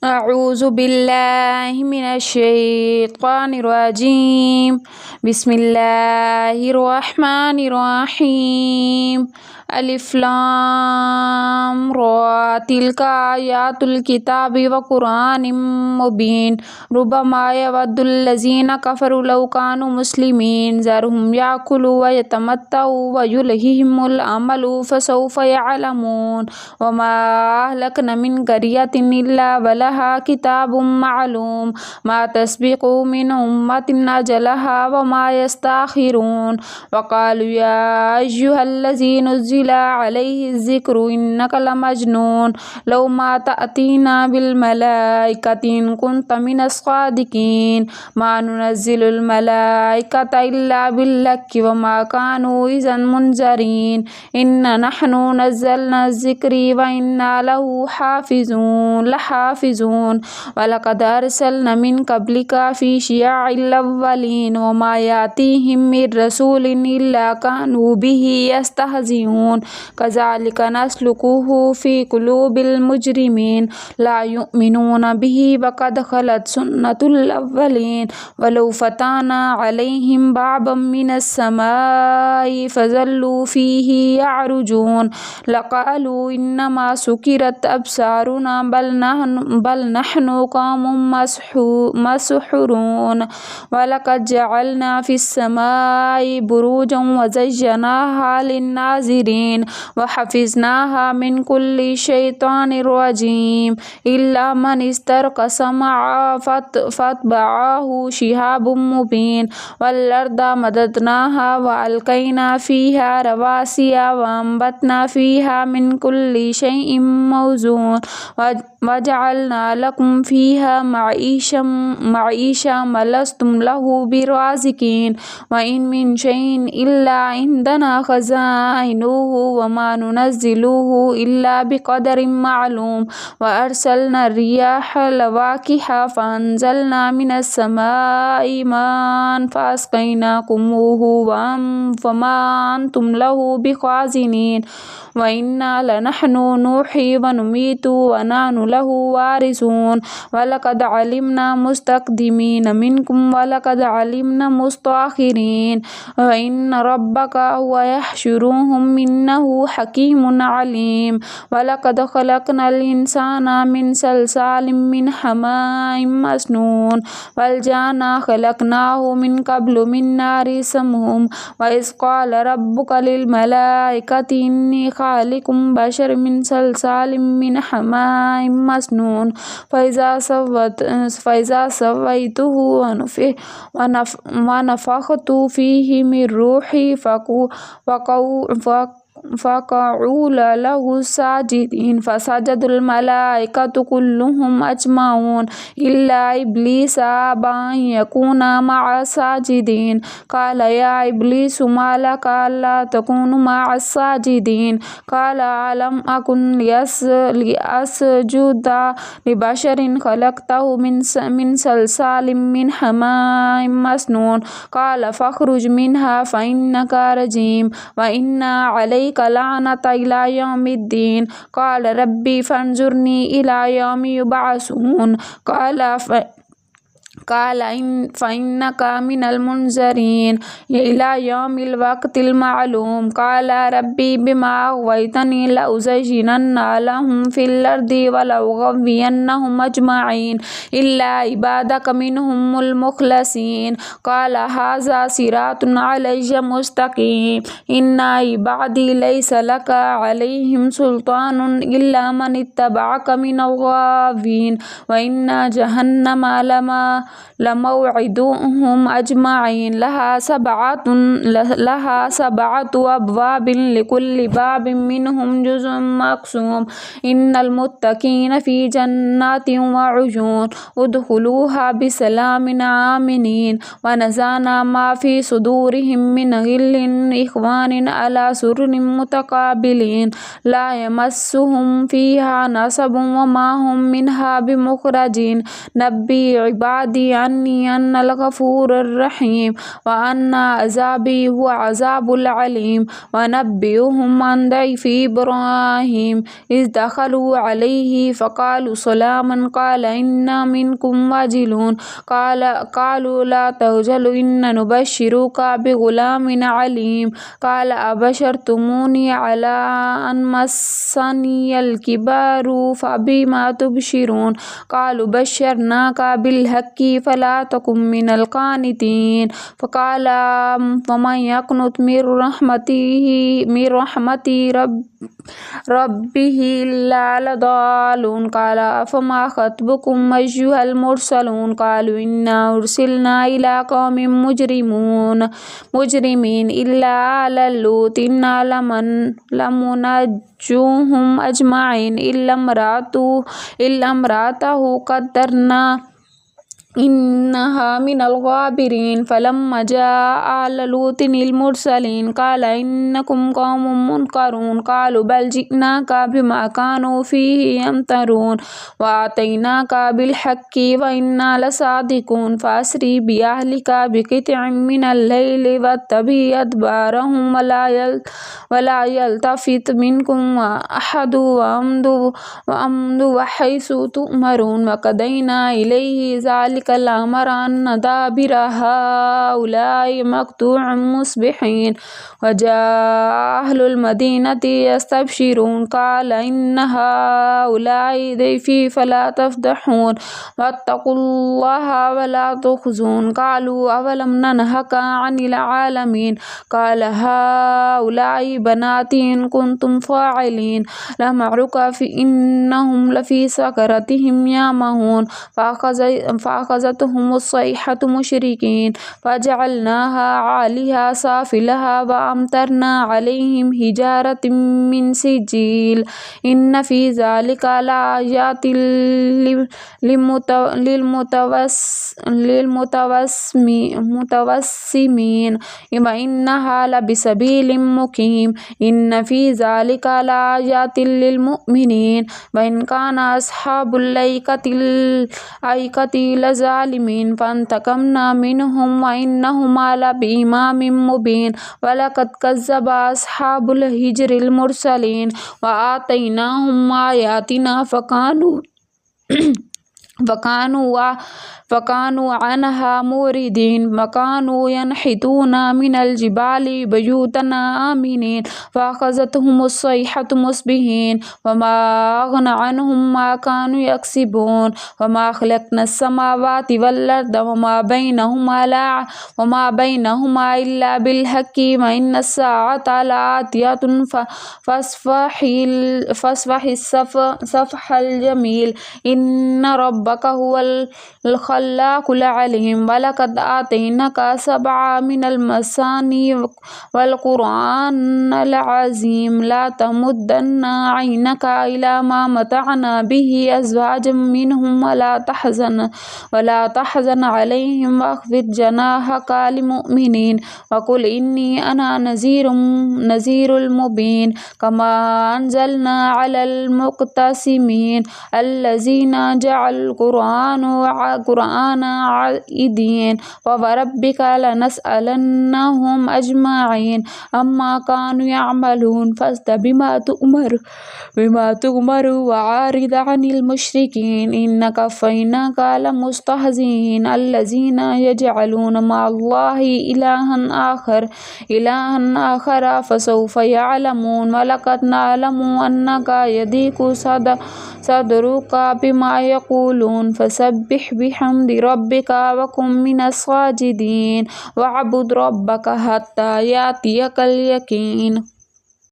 أعوذ بالله من الشيطان الرجيم. بسم الله الرحمن الرحيم. ألف لام را تلك آيات الكتاب وقرآن مبين ربما يود الذين كفروا لو كانوا مسلمين ذرهم يأكلوا ويتمتعوا ويلههم الأمل فسوف يعلمون وما أهلكنا من قرية إلا ولها كتاب معلوم ما تسبق من أمة أجلها وما يستأخرون وقالوا يا أيها الذي نزل عليه الذكر إنك لمجنون لو ما تأتينا بالملائكة إن كنت من الصادقين ما ننزل الملائكة إلا بالحق وما كانوا إذا منذرين إنا نحن نزلنا الذكر وإنا له لحافظون ولقد أرسلنا من قبلك في شيع الأولين وما يأتيهم من رسول إلا كانوا به يستهزئون كذلك نسلكه في قلوب المجرمين لا يؤمنون به وقد خلت سنة الأولين ولو فتحنا عليهم بابا من السماء فظلوا فيه يعرجون لقالوا إنما سكرت أبصارنا بل نحن قوم مسحورون ولقد جعلنا في السماء بروجا وزيناها للناظرين وحفظناها من كل شيطان رجيم إلا من استرق سمعا فاتبعه شهاب مبين والأرض مددناها وألقينا فيها رواسي وأنبتنا فيها من كل شيء موزون وجعلنا لكم فيها معيشة ما لستم له برازقين وإن من شيء إلا عندنا خزائنه وما ننزله إلا بقدر معلوم وأرسلنا الرياح لواقح فأنزلنا من السماء ماء فأسقيناكموه وما أنتم له بخازنين وإنا لنحن نحيي ونميت ونحن له وارثون ولقد علمنا مستقدمين منكم ولقد علمنا مستأخرين وإن ربك هو يحشرهم إنه حكيم عليم ولقد خلقنا الإنسان من صلصال من حماء مسنون والجان خلقناه من قبل من نار سموم وإذ قال ربك للملائكة إني خالق بشر من صلصال من حماء مسنون فإذا سويته ونفخت فيه من روحي فقعوا له ساجدين فسجد الملائكة كلهم أجمعون إلا إبليس أبى أن يكون مع الساجدين قال يا إبليس ما لك ألا تكون مع الساجدين قال ألم أكن لأسجد لبشر خلقته من صلصال من حماء مسنون قال فاخرج منها فإنك رجيم وإن عليك لعنة إلى يوم الدين قال ربي فانظرني إلى يوم يبعثون قال فإنك من المنذرين إلى يوم الوقت المعلوم قال ربي بما أغويتني لأزينن لهم في الأرض ولأغوينهم أجمعين إلا عبادك منهم المخلصين قال هذا صراط علي مستقيم إن عبادي ليس لك عليهم سلطان إلا من اتبعك من الغاوين وإن جهنم لموعدهم أجمعين لها سبعة أبواب لكل باب منهم جزء مقسوم إن المتقين في جنات وعيون ادخلوها بسلام آمنين ونزعنا ما في صدورهم من غل إخوان على سرر متقابلين لا يمسهم فيها نصب وما هم منها بمخرجين نبي عبادي عني أنا الغفور الرحيم وأن عذابي هو عذاب العليم ونبئهم عن ضيف إبراهيم إذ دخلوا عليه فقالوا سلاما قال إنا منكم وجلون قالوا لا توجل إنا نبشرك بغلام عليم قال أبشرتموني على أن مسني الكبار فبما تبشرون قالوا بشرناك بالحق فلا تكن من القانتين فقال فمن يقنط من رحمة ربه إلا لضالون قال أفما خطبكم أيها المرسلون قالوا إنا أرسلنا إلى قوم مجرمين إلا آل لوط إنا لمنجوهم أجمعين إلا امرأته قدرنا إنها من الغابرين فلما جاء آل لوط المرسلين قال إنكم قوم منكرون قالوا بل جئناك بما كانوا فيه يمترون وآتيناك بالحق وإنا لصادقون فأسري بأهلك بقطع من الليل واتبع أدبارهم ولا يلتفت منكم أحد وأمضوا حيث تؤمرون وقضينا إليه ذلك الأمر أن دابر هؤلاء مقطوع مصبحين وجاء أهل المدينة يستبشرون قال إن هؤلاء ضيفي فلا تفضحون واتقوا الله ولا تخزون قالوا أولم ننهك عن العالمين قال هؤلاء بناتي إن كنتم فاعلين لمعرك إنهم لفي سكرتهم يعمهون فأخذتهم الصيحة مشركين فجعلناها عاليها سافلها وأمطرنا عليهم حجارة من سجيل إن في ذلك لآيات للمتوسمين وإنها لبسبيل مقيم إن في ذلك لآيات للمؤمنين وإن كان أصحاب الأيكة لظالمين فانتقمنا منهم وإنهما لبإمام مبين ولقد كذب أصحاب الحجر المرسلين وآتيناهم آياتنا فكانوا عنها موردين وكانوا ينحتون من الجبال بيوتنا آمنين فأخذتهم الصيحة مصبحين وما أغنى عنهم ما كانوا يكسبون وما خلقنا السماوات والأرض وما بينهما إلا بالحق وإن الساعة لآتية فاصفح الصفح الجميل إن ربك هو الخلاق العليم ولقد آتيناك 7 من المثاني والقرآن العظيم لا تمدن عينك إلى ما متعنا به أزواجا منهم ولا تحزن عليهم واخفض جناحك للمؤمنين وقل إني أنا نذير المبين كما أنزلنا على المقتسمين الذين جعلوا القرآن عائدين ووربك لنسألنهم أجمعين أما كانوا يعملون فاصدع بما تؤمر وعارض عن المشركين إن كفيناك لمستهزئين الذين يجعلون مع الله إلها آخر فسوف يعلمون ولقد نعلم أنك يضيق صدرك بما يقولون فسبح بحمد ربك وكن من الساجدين واعبد ربك حتى يأتيك اليقين.